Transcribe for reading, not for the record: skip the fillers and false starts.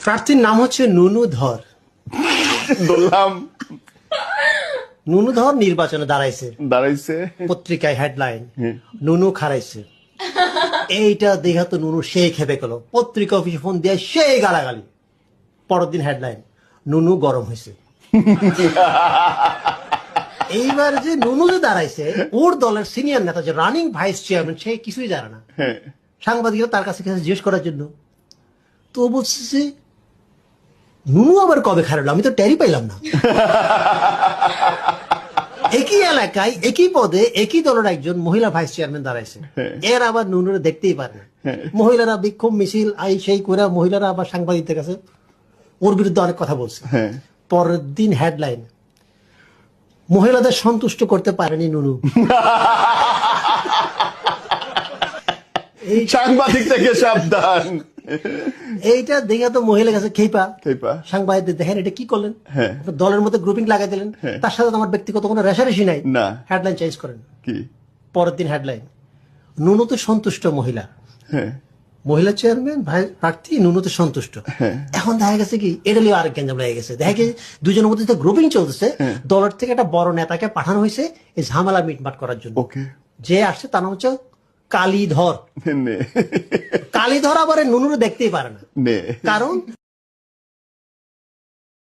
প্রার্থীর নাম হচ্ছে নুনু ধর। বললাম নুনু ধর নির্বাচনে দাঁড়াইছে পত্রিকায় হেডলাইন, নুনু খারাইছে। এইটা দেখা তো নুনু সেই খেপে গেল, পত্রিকা অফিসে ফোন দিয়ে সেই গালাগালি। পরের দিন হেডলাইন, নুনু গরম হয়েছে। এইবার যে নুনু যে দাঁড়াইছে, ওর দলের সিনিয়র নেতা যে রানিং ভাইস চেয়ারম্যান, সে কিছুই জানে না। সাংবাদিকরা তার কাছে জিজ্ঞেস করার জন্য, তো ও বলছে নুনু আবার কবে খারাপলো, আমি তো টেরই পাইলাম না। একই এলাকায় একই পদে একই দলের একজন মহিলা ভাইস চেয়ারম্যান দাঁড়াইছে, এর আবার নুনুরে দেখতেই পারে না। মহিলারা বিক্ষোভ মিছিল আই সেই করে মহিলারা আবার সাংবাদিকদের কাছে ওর বিরুদ্ধে অনেক কথা বলছে। পরের দিন হেডলাইন, মহিলাদের সন্তুষ্ট করতে পারেনি নুনু। সাংবাদিক থেকে সাবধান। এইটা দেখে তো মহিলার কাছে খেপা। খেপা। সাংবাদিকদের দেখেন এটা কি করলেন, দলের মধ্যে গ্রুপিং লাগাই দিলেন, তার সাথে আমার ব্যক্তিগত কোনো রেশারেশি নাই। না, হেডলাইন চেঞ্জ করেন। কি পরের দিন হেডলাইন, নুনুতে সন্তুষ্ট মহিলা। মহিলা চেয়ারম্যান প্রার্থী নুনুতে সন্তুষ্ট। এখন দেখা গেছে কি এটা লিয়ে আরেক গেঞ্জাম লেগে গেছে। দেখা গেছে দুজনের মধ্যে গ্রুপিং চলতেছে, দলের থেকে একটা বড় নেতাকে পাঠানো হয়েছে এই ঝামেলা মিটমাট করার জন্য। যে আসছে তার নাম হচ্ছে কালীধর। কালীধর আবার নুনুরে দেখতেই পারে না, কারণ